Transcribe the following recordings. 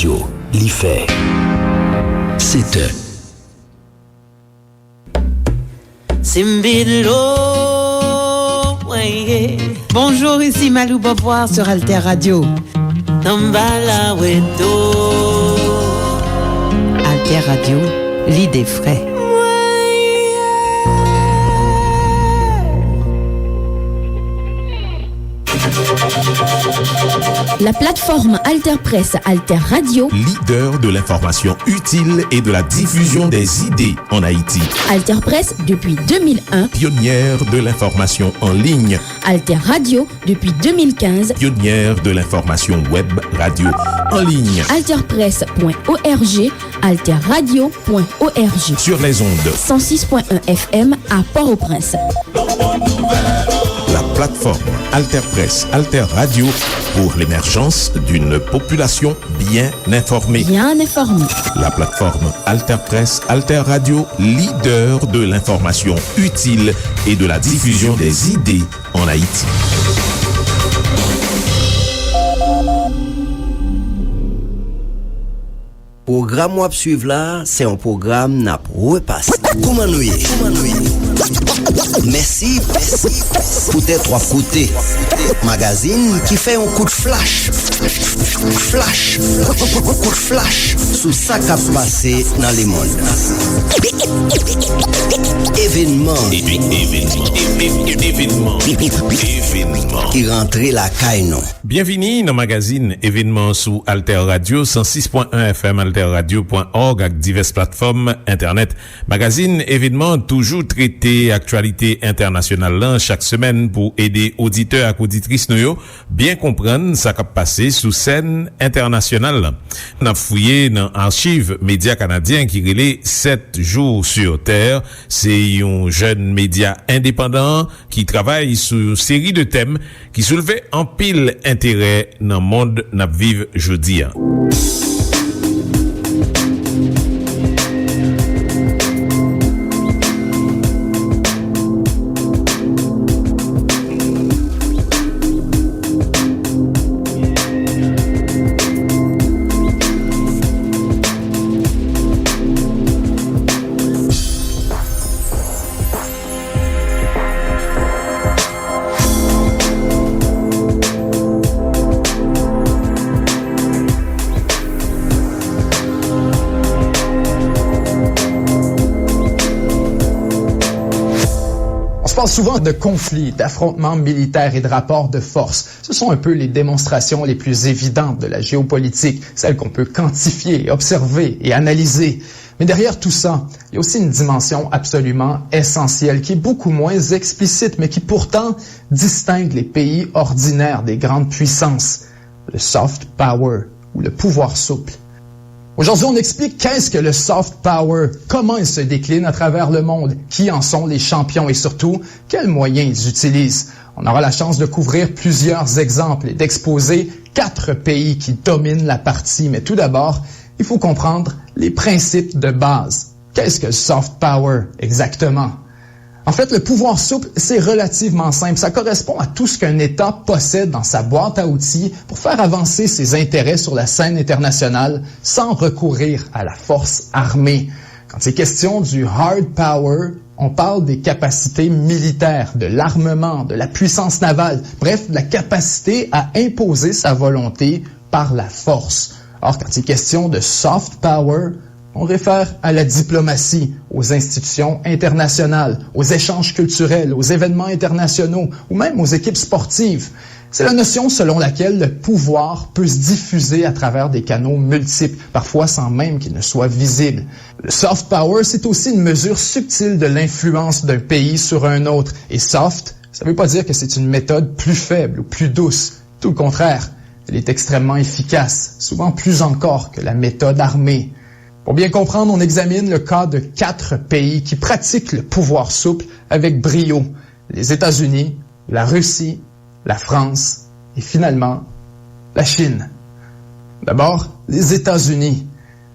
Radio, l'IFE. C'était Bonjour, ici Malou Boboir sur Alter Radio. Alter Radio, l'idée frais. La plateforme Alter Press Alter Radio, leader de l'information utile et de la diffusion des idées en Haïti. Alter Press depuis 2001, pionnière de l'information en ligne. Alter Radio depuis 2015, pionnière de l'information web radio en ligne. Alterpress.org, alterradio.org. Sur les ondes 106.1 FM à Port-au-Prince. La plateforme Alter Press, Alter Radio pour l'émergence d'une population bien informée. Bien informée. La plateforme Alter Press, Alter Radio, leader de l'information utile et de la diffusion des idées en Haïti. Programme wap suive là, c'est un programme n'a repasse. Comment nous y est? Merci pour tes trois côtés. Magazine qui fait un coup de flash. Coup de flash sous ça qui a passé dans le monde. Événement qui rentrait la caille non. Bienvenue dans magazine événement sous Alter Radio 106.1 FM alterradio.org avec diverses plateformes internet. Magazine événement toujours traité actualité internationale là chaque semaine pour aider auditeurs et auditrices nous bien comprendre ça qui a passé sous scène internationale. On a fouillé dans archives médias canadiens qui relaient 7 jours sur Terre. C'est un jeune média indépendant qui travaille sur une série de thèmes qui soulevaient en pile intérêt dans le monde n'a vive jeudi. On parle souvent de conflits, d'affrontements militaires et de rapports de force. Ce sont un peu les démonstrations les plus évidentes de la géopolitique, celles qu'on peut quantifier, observer et analyser. Mais derrière tout ça, il y a aussi une dimension absolument essentielle qui est beaucoup moins explicite, mais qui pourtant distingue les pays ordinaires des grandes puissances. Le soft power ou le pouvoir souple. Aujourd'hui, on explique qu'est-ce que le soft power, comment il se décline à travers le monde, qui en sont les champions et surtout, quels moyens ils utilisent. On aura la chance de couvrir plusieurs exemples et d'exposer 4 pays qui dominent la partie. Mais tout d'abord, il faut comprendre les principes de base. Qu'est-ce que le soft power exactement? En fait, le pouvoir souple, c'est relativement simple. Ça correspond à tout ce qu'un État possède dans sa boîte à outils pour faire avancer ses intérêts sur la scène internationale sans recourir à la force armée. Quand c'est question du hard power, on parle des capacités militaires, de l'armement, de la puissance navale, bref, de la capacité à imposer sa volonté par la force. Or, quand c'est question de soft power, on réfère à la diplomatie, aux institutions internationales, aux échanges culturels, aux événements internationaux ou même aux équipes sportives. C'est la notion selon laquelle le pouvoir peut se diffuser à travers des canaux multiples, parfois sans même qu'il ne soit visible. Le soft power, c'est aussi une mesure subtile de l'influence d'un pays sur un autre. Et soft, ça ne veut pas dire que c'est une méthode plus faible ou plus douce. Tout le contraire, elle est extrêmement efficace, souvent plus encore que la méthode armée. Pour bien comprendre, on examine le cas de 4 pays qui pratiquent le pouvoir souple avec brio. Les États-Unis, la Russie, la France et finalement la Chine. D'abord, les États-Unis.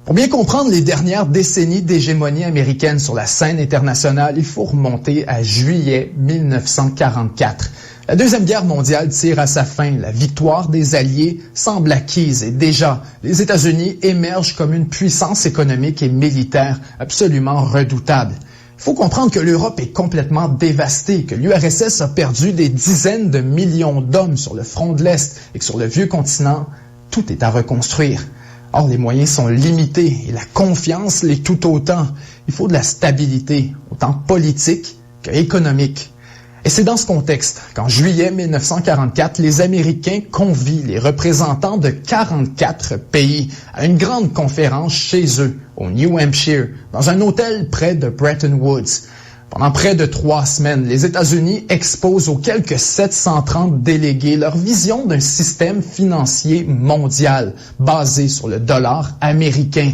Pour bien comprendre les dernières décennies d'hégémonie américaine sur la scène internationale, il faut remonter à juillet 1944. La Deuxième Guerre mondiale tire à sa fin. La victoire des Alliés semble acquise et déjà, les États-Unis émergent comme une puissance économique et militaire absolument redoutable. Il faut comprendre que l'Europe est complètement dévastée, que l'URSS a perdu des dizaines de millions d'hommes sur le front de l'Est et que sur le vieux continent, tout est à reconstruire. Or, les moyens sont limités et la confiance l'est tout autant. Il faut de la stabilité, autant politique qu'économique. Et c'est dans ce contexte qu'en juillet 1944, les Américains convient les représentants de 44 pays à une grande conférence chez eux, au New Hampshire, dans un hôtel près de Bretton Woods. Pendant près de 3 semaines, les États-Unis exposent aux quelques 730 délégués leur vision d'un système financier mondial basé sur le dollar américain.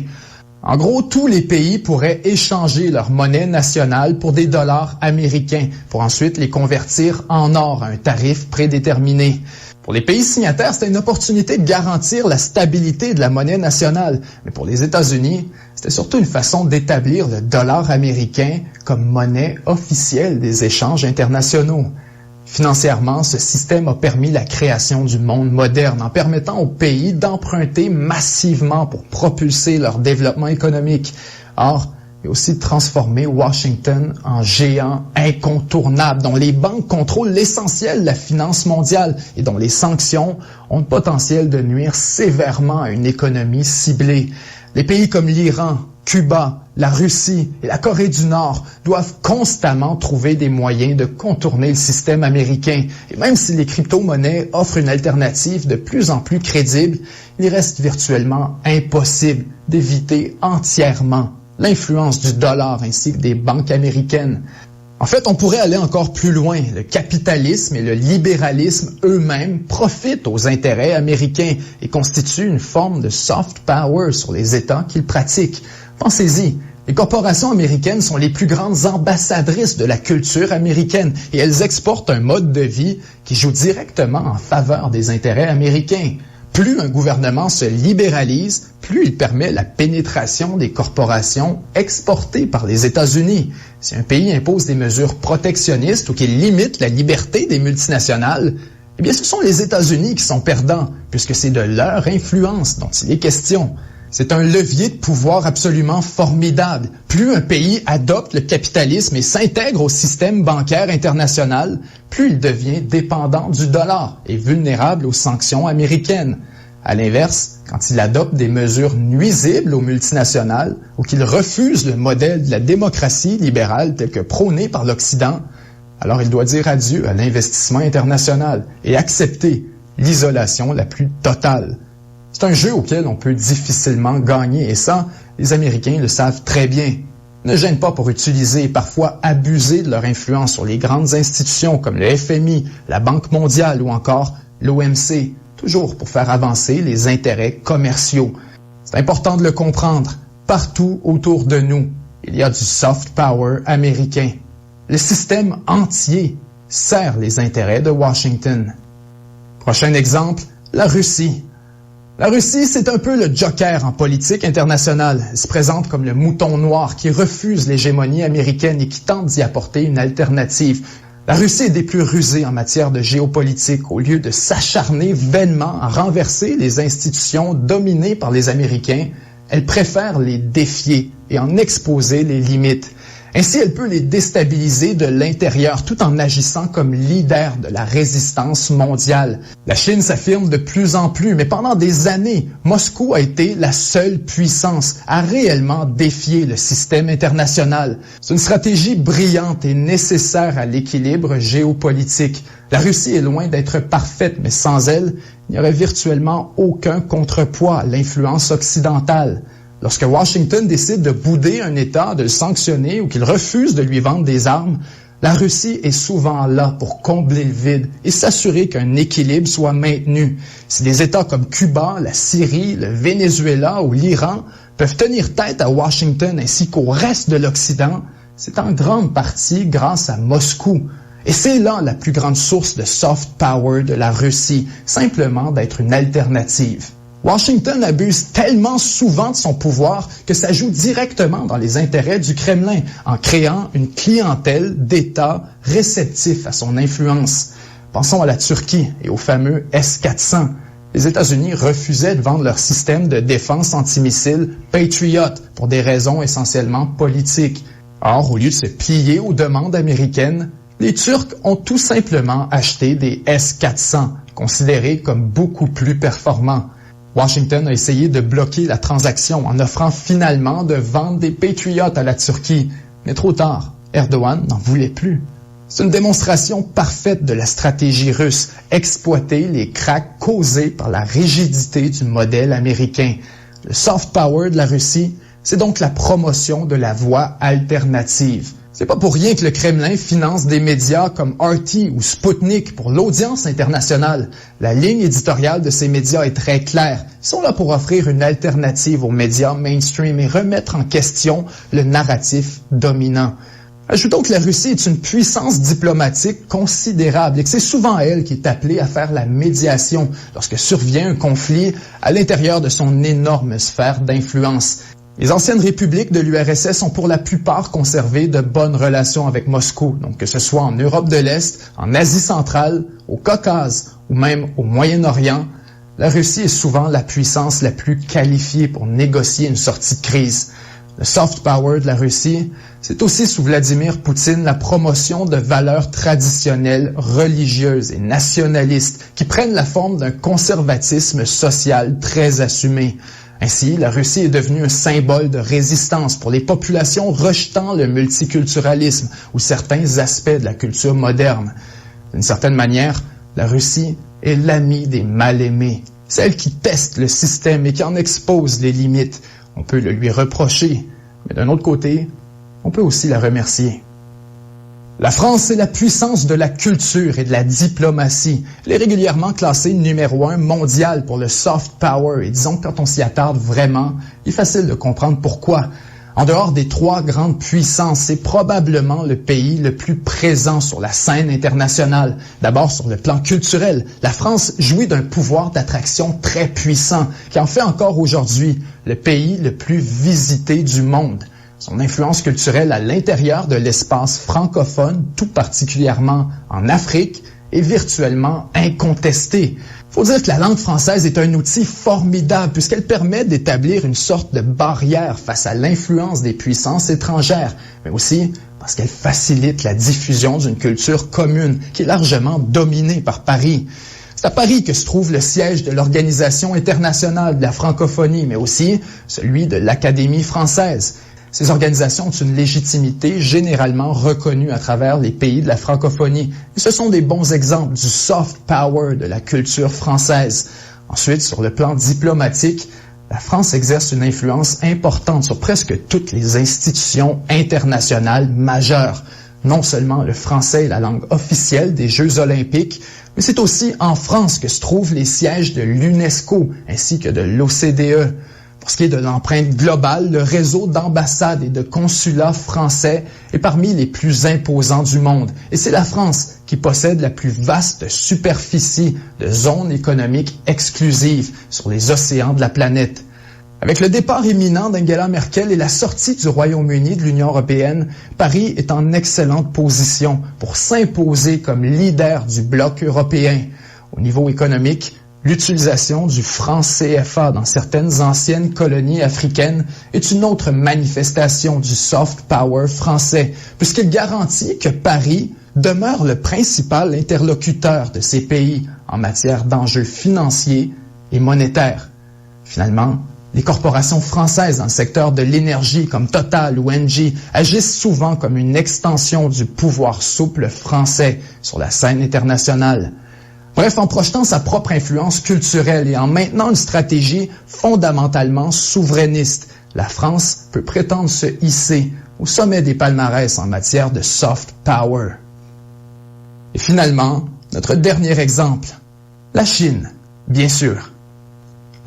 En gros, tous les pays pourraient échanger leur monnaie nationale pour des dollars américains, pour ensuite les convertir en or à un tarif prédéterminé. Pour les pays signataires, c'était une opportunité de garantir la stabilité de la monnaie nationale. Mais pour les États-Unis, c'était surtout une façon d'établir le dollar américain comme monnaie officielle des échanges internationaux. Financièrement, ce système a permis la création du monde moderne en permettant aux pays d'emprunter massivement pour propulser leur développement économique. Or, il a aussi transformé Washington en géant incontournable dont les banques contrôlent l'essentiel de la finance mondiale et dont les sanctions ont le potentiel de nuire sévèrement à une économie ciblée. Les pays comme l'Iran, Cuba, la Russie et la Corée du Nord doivent constamment trouver des moyens de contourner le système américain. Et même si les crypto-monnaies offrent une alternative de plus en plus crédible, il reste virtuellement impossible d'éviter entièrement l'influence du dollar ainsi que des banques américaines. En fait, on pourrait aller encore plus loin. Le capitalisme et le libéralisme eux-mêmes profitent aux intérêts américains et constituent une forme de soft power sur les États qu'ils pratiquent. Pensez-y, les corporations américaines sont les plus grandes ambassadrices de la culture américaine et elles exportent un mode de vie qui joue directement en faveur des intérêts américains. Plus un gouvernement se libéralise, plus il permet la pénétration des corporations exportées par les États-Unis. Si un pays impose des mesures protectionnistes ou qu'il limite la liberté des multinationales, eh bien ce sont les États-Unis qui sont perdants, puisque c'est de leur influence dont il est question. C'est un levier de pouvoir absolument formidable. Plus un pays adopte le capitalisme et s'intègre au système bancaire international, plus il devient dépendant du dollar et vulnérable aux sanctions américaines. À l'inverse, quand il adopte des mesures nuisibles aux multinationales ou qu'il refuse le modèle de la démocratie libérale tel que prôné par l'Occident, alors il doit dire adieu à l'investissement international et accepter l'isolation la plus totale. C'est un jeu auquel on peut difficilement gagner et ça, les Américains le savent très bien. Ne gênent pas pour utiliser et parfois abuser de leur influence sur les grandes institutions comme le FMI, la Banque mondiale ou encore l'OMC, toujours pour faire avancer les intérêts commerciaux. C'est important de le comprendre. Partout autour de nous, il y a du soft power américain. Le système entier sert les intérêts de Washington. Prochain exemple, la Russie. La Russie, c'est un peu le joker en politique internationale. Elle se présente comme le mouton noir qui refuse l'hégémonie américaine et qui tente d'y apporter une alternative. La Russie est des plus rusées en matière de géopolitique. Au lieu de s'acharner vainement à renverser les institutions dominées par les Américains, elle préfère les défier et en exposer les limites. Ainsi, elle peut les déstabiliser de l'intérieur tout en agissant comme leader de la résistance mondiale. La Chine s'affirme de plus en plus, mais pendant des années, Moscou a été la seule puissance à réellement défier le système international. C'est une stratégie brillante et nécessaire à l'équilibre géopolitique. La Russie est loin d'être parfaite, mais sans elle, il n'y aurait virtuellement aucun contrepoids à l'influence occidentale. Lorsque Washington décide de bouder un État, de le sanctionner ou qu'il refuse de lui vendre des armes, la Russie est souvent là pour combler le vide et s'assurer qu'un équilibre soit maintenu. Si des États comme Cuba, la Syrie, le Venezuela ou l'Iran peuvent tenir tête à Washington ainsi qu'au reste de l'Occident, c'est en grande partie grâce à Moscou. Et c'est là la plus grande source de soft power de la Russie, simplement d'être une alternative. Washington abuse tellement souvent de son pouvoir que ça joue directement dans les intérêts du Kremlin en créant une clientèle d'États réceptifs à son influence. Pensons à la Turquie et au fameux S-400. Les États-Unis refusaient de vendre leur système de défense antimissile Patriot pour des raisons essentiellement politiques. Or, au lieu de se plier aux demandes américaines, les Turcs ont tout simplement acheté des S-400, considérés comme beaucoup plus performants. Washington a essayé de bloquer la transaction en offrant finalement de vendre des Patriots à la Turquie. Mais trop tard, Erdogan n'en voulait plus. C'est une démonstration parfaite de la stratégie russe, exploiter les cracks causés par la rigidité du modèle américain. Le soft power de la Russie, c'est donc la promotion de la voie alternative. C'est pas pour rien que le Kremlin finance des médias comme RT ou Sputnik pour l'audience internationale. La ligne éditoriale de ces médias est très claire. Ils sont là pour offrir une alternative aux médias mainstream et remettre en question le narratif dominant. Ajoutons que la Russie est une puissance diplomatique considérable et que c'est souvent elle qui est appelée à faire la médiation lorsque survient un conflit à l'intérieur de son énorme sphère d'influence. Les anciennes républiques de l'URSS ont pour la plupart conservé de bonnes relations avec Moscou, donc que ce soit en Europe de l'Est, en Asie centrale, au Caucase ou même au Moyen-Orient, la Russie est souvent la puissance la plus qualifiée pour négocier une sortie de crise. Le soft power de la Russie, c'est aussi sous Vladimir Poutine la promotion de valeurs traditionnelles, religieuses et nationalistes qui prennent la forme d'un conservatisme social très assumé. Ainsi, la Russie est devenue un symbole de résistance pour les populations rejetant le multiculturalisme ou certains aspects de la culture moderne. D'une certaine manière, la Russie est l'amie des mal-aimés, celle qui teste le système et qui en expose les limites. On peut le lui reprocher, mais d'un autre côté, on peut aussi la remercier. La France, c'est la puissance de la culture et de la diplomatie. Elle est régulièrement classée numéro 1 mondial pour le soft power. Et disons que quand on s'y attarde vraiment, il est facile de comprendre pourquoi. En dehors des 3 grandes puissances, c'est probablement le pays le plus présent sur la scène internationale. D'abord, sur le plan culturel, la France jouit d'un pouvoir d'attraction très puissant, qui en fait encore aujourd'hui le pays le plus visité du monde. Son influence culturelle à l'intérieur de l'espace francophone, tout particulièrement en Afrique, est virtuellement incontestée. Il faut dire que la langue française est un outil formidable puisqu'elle permet d'établir une sorte de barrière face à l'influence des puissances étrangères, mais aussi parce qu'elle facilite la diffusion d'une culture commune qui est largement dominée par Paris. C'est à Paris que se trouve le siège de l'Organisation internationale de la francophonie, mais aussi celui de l'Académie française. Ces organisations ont une légitimité généralement reconnue à travers les pays de la francophonie. Et ce sont des bons exemples du soft power de la culture française. Ensuite, sur le plan diplomatique, la France exerce une influence importante sur presque toutes les institutions internationales majeures. Non seulement le français est la langue officielle des Jeux olympiques, mais c'est aussi en France que se trouvent les sièges de l'UNESCO ainsi que de l'OCDE. Pour ce qui est de l'empreinte globale, le réseau d'ambassades et de consulats français est parmi les plus imposants du monde. Et c'est la France qui possède la plus vaste superficie de zones économiques exclusives sur les océans de la planète. Avec le départ imminent d'Angela Merkel et la sortie du Royaume-Uni de l'Union européenne, Paris est en excellente position pour s'imposer comme leader du bloc européen. Au niveau économique, l'utilisation du franc CFA dans certaines anciennes colonies africaines est une autre manifestation du soft power français, puisqu'il garantit que Paris demeure le principal interlocuteur de ces pays en matière d'enjeux financiers et monétaires. Finalement, les corporations françaises dans le secteur de l'énergie comme Total ou Engie agissent souvent comme une extension du pouvoir souple français sur la scène internationale. Bref, en projetant sa propre influence culturelle et en maintenant une stratégie fondamentalement souverainiste, la France peut prétendre se hisser au sommet des palmarès en matière de soft power. Et finalement, notre dernier exemple, la Chine, bien sûr.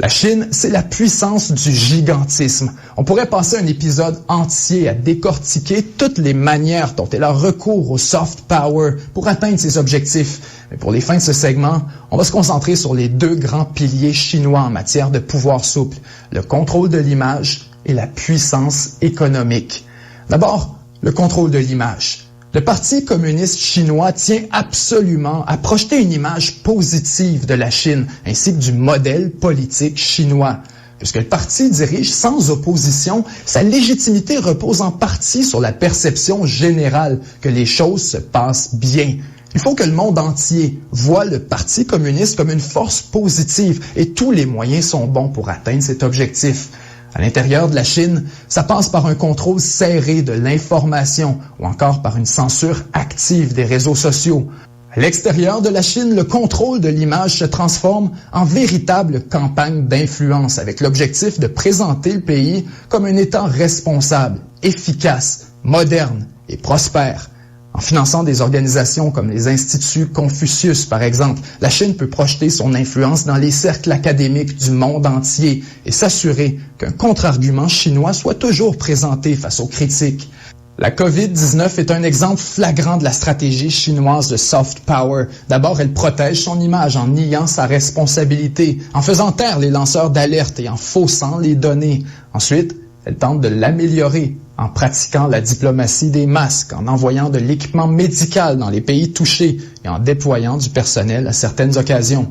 La Chine, c'est la puissance du gigantisme. On pourrait passer un épisode entier à décortiquer toutes les manières dont elle a recours au soft power pour atteindre ses objectifs. Mais pour les fins de ce segment, on va se concentrer sur les 2 grands piliers chinois en matière de pouvoir souple, le contrôle de l'image et la puissance économique. D'abord, le contrôle de l'image. Le Parti communiste chinois tient absolument à projeter une image positive de la Chine, ainsi que du modèle politique chinois. Puisque le parti dirige sans opposition, sa légitimité repose en partie sur la perception générale que les choses se passent bien. Il faut que le monde entier voit le Parti communiste comme une force positive et tous les moyens sont bons pour atteindre cet objectif. À l'intérieur de la Chine, ça passe par un contrôle serré de l'information ou encore par une censure active des réseaux sociaux. À l'extérieur de la Chine, le contrôle de l'image se transforme en véritable campagne d'influence avec l'objectif de présenter le pays comme un État responsable, efficace, moderne et prospère. En finançant des organisations comme les Instituts Confucius, par exemple, la Chine peut projeter son influence dans les cercles académiques du monde entier et s'assurer qu'un contre-argument chinois soit toujours présenté face aux critiques. La COVID-19 est un exemple flagrant de la stratégie chinoise de soft power. D'abord, elle protège son image en niant sa responsabilité, en faisant taire les lanceurs d'alerte et en faussant les données. Ensuite, elle tente de l'améliorer en pratiquant la diplomatie des masques, en envoyant de l'équipement médical dans les pays touchés et en déployant du personnel à certaines occasions.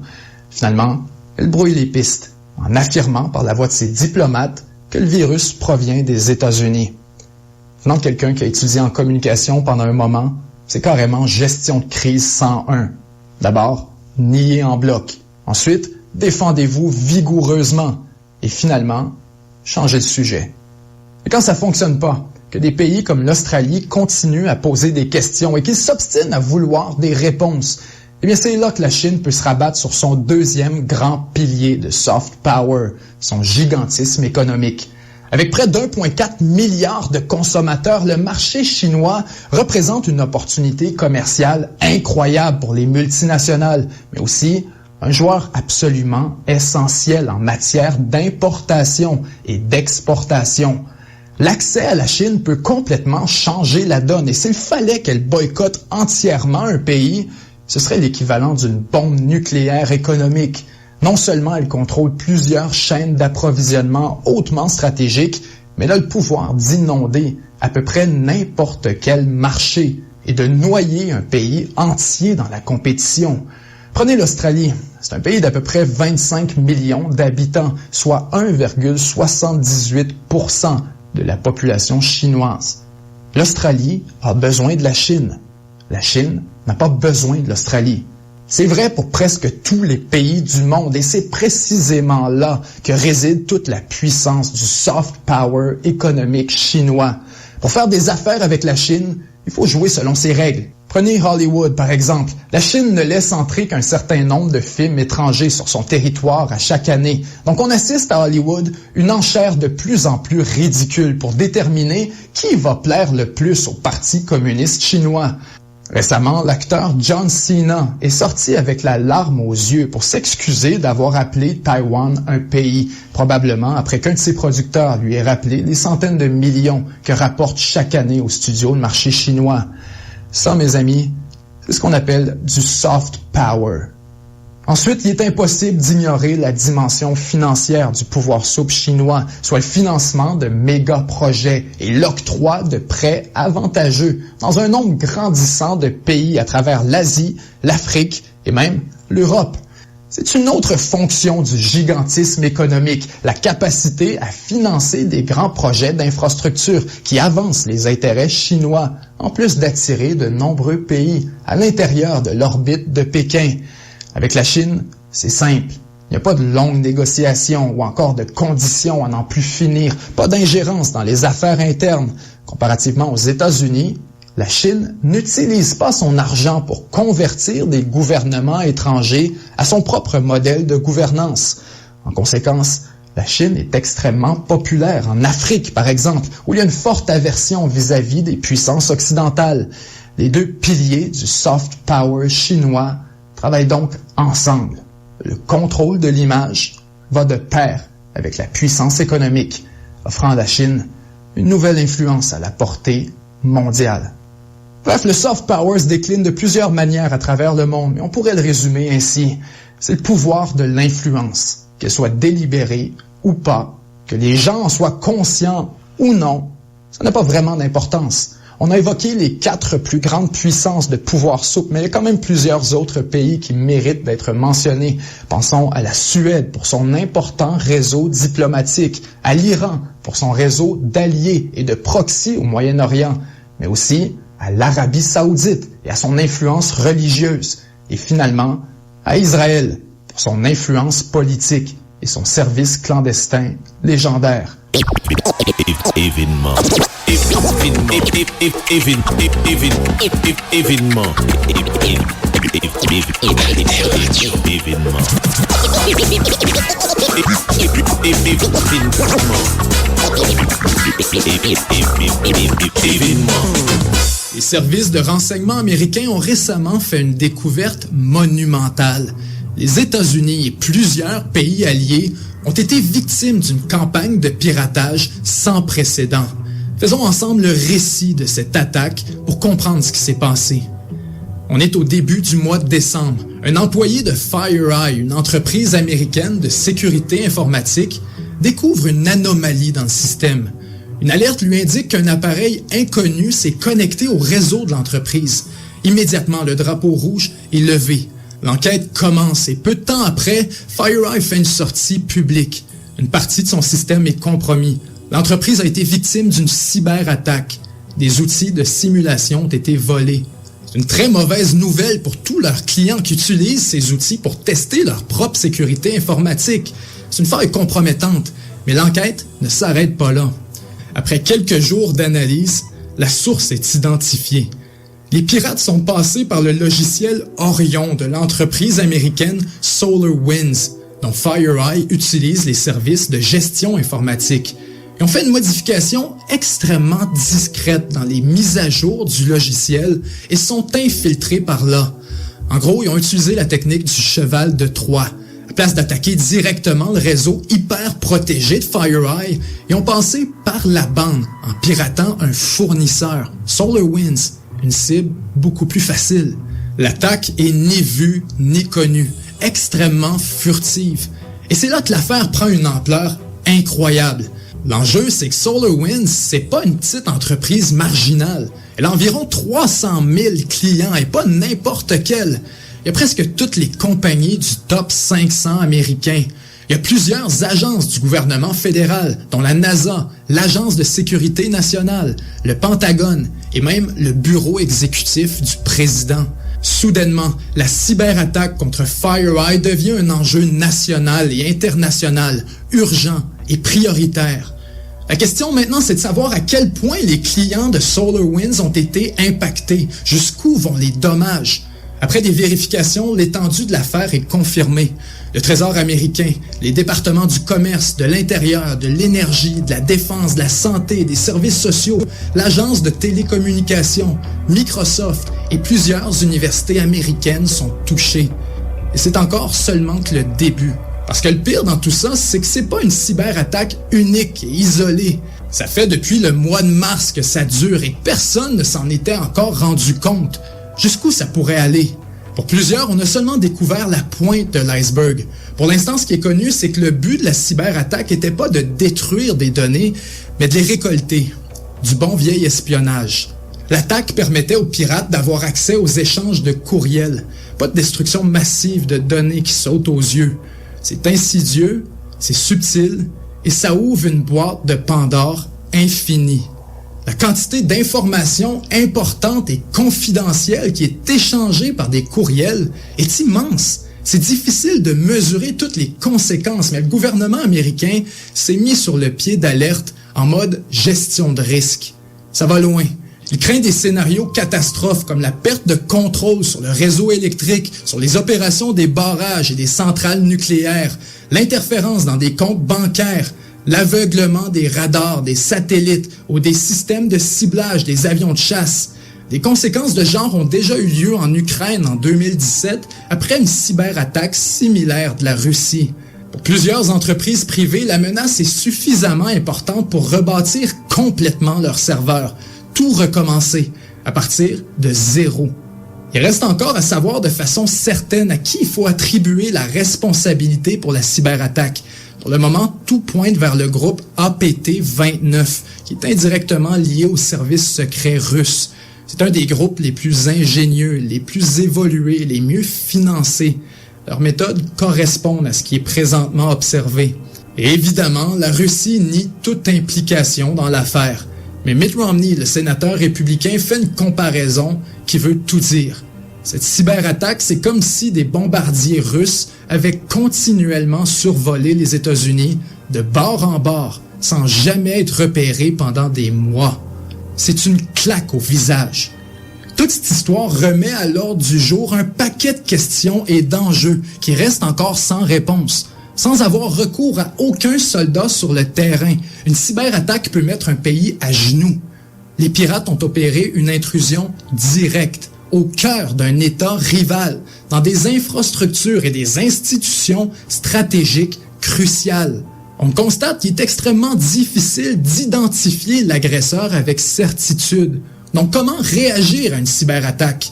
Finalement, elle brouille les pistes en affirmant par la voix de ses diplomates que le virus provient des États-Unis. Venant de quelqu'un qui a étudié en communication pendant un moment, c'est carrément gestion de crise 101. D'abord, niez en bloc. Ensuite, défendez-vous vigoureusement. Et finalement, changez de sujet. Et quand ça fonctionne pas, que des pays comme l'Australie continuent à poser des questions et qu'ils s'obstinent à vouloir des réponses, eh bien c'est là que la Chine peut se rabattre sur son deuxième grand pilier de soft power, son gigantisme économique. Avec près d'1,4 milliard de consommateurs, le marché chinois représente une opportunité commerciale incroyable pour les multinationales, mais aussi un joueur absolument essentiel en matière d'importation et d'exportation. L'accès à la Chine peut complètement changer la donne et s'il fallait qu'elle boycotte entièrement un pays, ce serait l'équivalent d'une bombe nucléaire économique. Non seulement elle contrôle plusieurs chaînes d'approvisionnement hautement stratégiques, mais elle a le pouvoir d'inonder à peu près n'importe quel marché et de noyer un pays entier dans la compétition. Prenez l'Australie. C'est un pays d'à peu près 25 millions d'habitants, soit 1,78% de la population chinoise. L'Australie a besoin de la Chine. La Chine n'a pas besoin de l'Australie. C'est vrai pour presque tous les pays du monde et c'est précisément là que réside toute la puissance du soft power économique chinois. Pour faire des affaires avec la Chine, il faut jouer selon ses règles. Prenez Hollywood, par exemple. La Chine ne laisse entrer qu'un certain nombre de films étrangers sur son territoire à chaque année. Donc on assiste à Hollywood une enchère de plus en plus ridicule pour déterminer qui va plaire le plus au Parti communiste chinois. Récemment, l'acteur John Cena est sorti avec la larme aux yeux pour s'excuser d'avoir appelé Taïwan un pays, probablement après qu'un de ses producteurs lui ait rappelé les centaines de millions que rapporte chaque année au studio le marché chinois. Ça, mes amis, c'est ce qu'on appelle du soft power. Ensuite, il est impossible d'ignorer la dimension financière du pouvoir souple chinois, soit le financement de méga-projets et l'octroi de prêts avantageux dans un nombre grandissant de pays à travers l'Asie, l'Afrique et même l'Europe. C'est une autre fonction du gigantisme économique, la capacité à financer des grands projets d'infrastructure qui avancent les intérêts chinois, en plus d'attirer de nombreux pays à l'intérieur de l'orbite de Pékin. Avec la Chine, c'est simple. Il n'y a pas de longues négociations ou encore de conditions à n'en plus finir, pas d'ingérence dans les affaires internes. Comparativement aux États-Unis, la Chine n'utilise pas son argent pour convertir des gouvernements étrangers à son propre modèle de gouvernance. En conséquence, la Chine est extrêmement populaire en Afrique, par exemple, où il y a une forte aversion vis-à-vis des puissances occidentales. Les deux piliers du soft power chinois travaillent donc ensemble. Le contrôle de l'image va de pair avec la puissance économique, offrant à la Chine une nouvelle influence à la portée mondiale. Bref, le soft power se décline de plusieurs manières à travers le monde, mais on pourrait le résumer ainsi. C'est le pouvoir de l'influence, qu'elle soit délibérée ou pas, que les gens en soient conscients ou non, ça n'a pas vraiment d'importance. On a évoqué les 4 plus grandes puissances de pouvoir souple, mais il y a quand même plusieurs autres pays qui méritent d'être mentionnés. Pensons à la Suède pour son important réseau diplomatique, à l'Iran pour son réseau d'alliés et de proxys au Moyen-Orient, mais aussi à l'Arabie saoudite et à son influence religieuse, et finalement à Israël pour son influence politique et son service clandestin légendaire. Événement. Les services de renseignement américains ont récemment fait une découverte monumentale. Les États-Unis et plusieurs pays alliés ont été victimes d'une campagne de piratage sans précédent. Faisons ensemble le récit de cette attaque pour comprendre ce qui s'est passé. On est au début du mois de décembre. Un employé de FireEye, une entreprise américaine de sécurité informatique, découvre une anomalie dans le système. Une alerte lui indique qu'un appareil inconnu s'est connecté au réseau de l'entreprise. Immédiatement, le drapeau rouge est levé. L'enquête commence et peu de temps après, FireEye fait une sortie publique. Une partie de son système est compromis. L'entreprise a été victime d'une cyberattaque. Des outils de simulation ont été volés. C'est une très mauvaise nouvelle pour tous leurs clients qui utilisent ces outils pour tester leur propre sécurité informatique. C'est une faille compromettante, mais l'enquête ne s'arrête pas là. Après quelques jours d'analyse, la source est identifiée. Les pirates sont passés par le logiciel Orion de l'entreprise américaine SolarWinds, dont FireEye utilise les services de gestion informatique. Ils ont fait une modification extrêmement discrète dans les mises à jour du logiciel et sont infiltrés par là. En gros, ils ont utilisé la technique du cheval de Troie. À place d'attaquer directement le réseau hyper protégé de FireEye, ils ont passé par la bande en piratant un fournisseur, SolarWinds, une cible beaucoup plus facile. L'attaque est ni vue ni connue, extrêmement furtive. Et c'est là que l'affaire prend une ampleur incroyable. L'enjeu, c'est que SolarWinds, c'est pas une petite entreprise marginale. Elle a environ 300 000 clients et pas n'importe quelle. Il y a presque toutes les compagnies du top 500 américain. Il y a plusieurs agences du gouvernement fédéral, dont la NASA, l'Agence de sécurité nationale, le Pentagone et même le bureau exécutif du président. Soudainement, la cyberattaque contre FireEye devient un enjeu national et international, urgent et prioritaire. La question maintenant, c'est de savoir à quel point les clients de SolarWinds ont été impactés, jusqu'où vont les dommages. Après des vérifications, l'étendue de l'affaire est confirmée. Le Trésor américain, les départements du commerce, de l'intérieur, de l'énergie, de la défense, de la santé, des services sociaux, l'agence de télécommunications, Microsoft et plusieurs universités américaines sont touchées. Et c'est encore seulement que le début. Parce que le pire dans tout ça, c'est que c'est pas une cyberattaque unique et isolée. Ça fait depuis le mois de mars que ça dure et personne ne s'en était encore rendu compte. Jusqu'où ça pourrait aller? Pour plusieurs, on a seulement découvert la pointe de l'iceberg. Pour l'instant, ce qui est connu, c'est que le but de la cyberattaque n'était pas de détruire des données, mais de les récolter. Du bon vieil espionnage. L'attaque permettait aux pirates d'avoir accès aux échanges de courriels. Pas de destruction massive de données qui sautent aux yeux. C'est insidieux, c'est subtil, et ça ouvre une boîte de Pandore infinie. La quantité d'informations importantes et confidentielles qui est échangée par des courriels est immense. C'est difficile de mesurer toutes les conséquences, mais le gouvernement américain s'est mis sur le pied d'alerte en mode gestion de risque. Ça va loin. Il craint des scénarios catastrophes comme la perte de contrôle sur le réseau électrique, sur les opérations des barrages et des centrales nucléaires, l'interférence dans des comptes bancaires, l'aveuglement des radars, des satellites ou des systèmes de ciblage des avions de chasse. Des conséquences de genre ont déjà eu lieu en Ukraine en 2017 après une cyberattaque similaire de la Russie. Pour plusieurs entreprises privées, la menace est suffisamment importante pour rebâtir complètement leurs serveurs, tout recommencer à partir de zéro. Il reste encore à savoir de façon certaine à qui il faut attribuer la responsabilité pour la cyberattaque. Pour le moment, tout pointe vers le groupe APT-29, qui est indirectement lié au service secret russe. C'est un des groupes les plus ingénieux, les plus évolués, les mieux financés. Leurs méthodes correspondent à ce qui est présentement observé. Et évidemment, la Russie nie toute implication dans l'affaire. Mais Mitt Romney, le sénateur républicain, fait une comparaison qui veut tout dire. Cette cyberattaque, c'est comme si des bombardiers russes avaient continuellement survolé les États-Unis de bord en bord, sans jamais être repérés pendant des mois. C'est une claque au visage. Toute cette histoire remet à l'ordre du jour un paquet de questions et d'enjeux qui restent encore sans réponse. Sans avoir recours à aucun soldat sur le terrain, une cyberattaque peut mettre un pays à genoux. Les pirates ont opéré une intrusion directe, au cœur d'un État rival, dans des infrastructures et des institutions stratégiques cruciales. On constate qu'il est extrêmement difficile d'identifier l'agresseur avec certitude. Donc, comment réagir à une cyberattaque?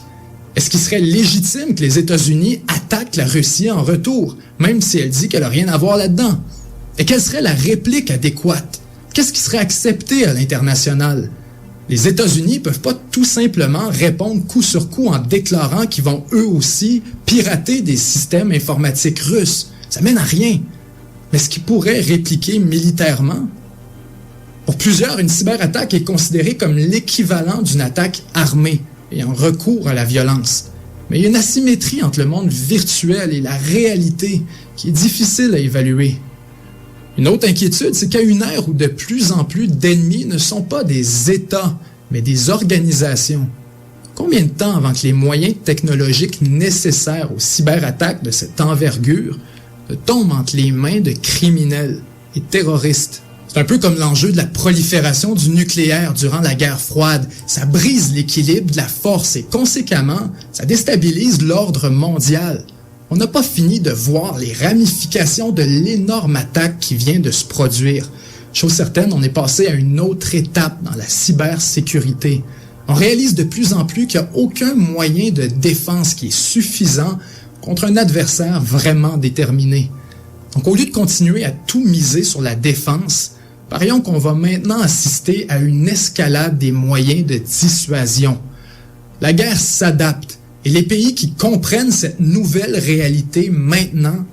Est-ce qu'il serait légitime que les États-Unis attaquent la Russie en retour, même si elle dit qu'elle n'a rien à voir là-dedans? Et quelle serait la réplique adéquate? Qu'est-ce qui serait accepté à l'international? Les États-Unis ne peuvent pas tout simplement répondre coup sur coup en déclarant qu'ils vont eux aussi pirater des systèmes informatiques russes. Ça mène à rien. Mais est-ce qu'ils pourraient répliquer militairement? Pour plusieurs, une cyberattaque est considérée comme l'équivalent d'une attaque armée et en recours à la violence. Mais il y a une asymétrie entre le monde virtuel et la réalité qui est difficile à évaluer. Une autre inquiétude, c'est qu'à une ère où de plus en plus d'ennemis ne sont pas des États, mais des organisations, combien de temps avant que les moyens technologiques nécessaires aux cyberattaques de cette envergure ne tombent entre les mains de criminels et terroristes? C'est un peu comme l'enjeu de la prolifération du nucléaire durant la guerre froide. Ça brise l'équilibre de la force et conséquemment, ça déstabilise l'ordre mondial. On n'a pas fini de voir les ramifications de l'énorme attaque qui vient de se produire. Chose certaine, on est passé à une autre étape dans la cybersécurité. On réalise de plus en plus qu'il n'y a aucun moyen de défense qui est suffisant contre un adversaire vraiment déterminé. Donc au lieu de continuer à tout miser sur la défense, parions qu'on va maintenant assister à une escalade des moyens de dissuasion. La guerre s'adapte et les pays qui comprennent cette nouvelle réalité maintenant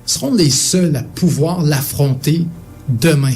seront les seuls à pouvoir l'affronter demain.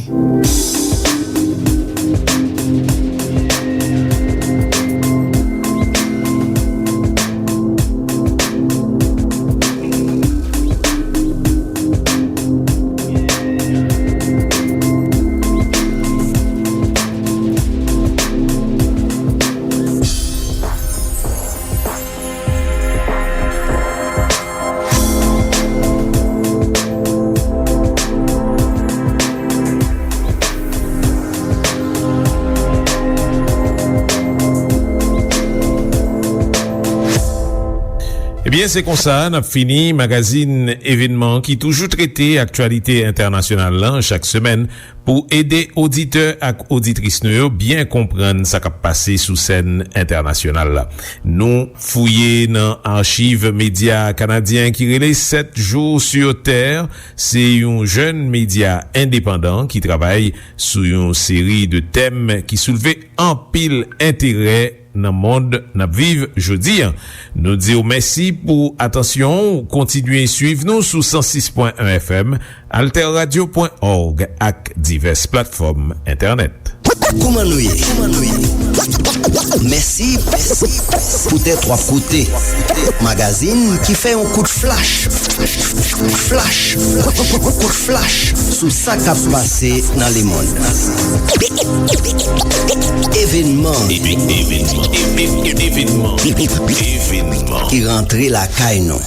Bien, c'est comme ça, n'a fini magazine événement qui toujours traité actualité internationale là, chaque semaine pour aider auditeurs et auditrices nous bien comprendre ça qui a passé sous scène internationale là. Nous fouiller dans archives médias canadiens qui relaient 7 jours sur terre, c'est un jeune média indépendant qui travaille sur une série de thèmes qui soulevaient en pile intérêt dans le monde n'a vive jeudi. Nous disons merci pour attention, continuez suivre nous sur 106.1 FM, alterradio.org ak diverses plateformes internet. Koumanouye. Merci pour tes 3 côtés. Magazine qui fait un coup de flash. Coup de flash sous ça qui a passé dans le monde. Événement qui rentrait la caille non.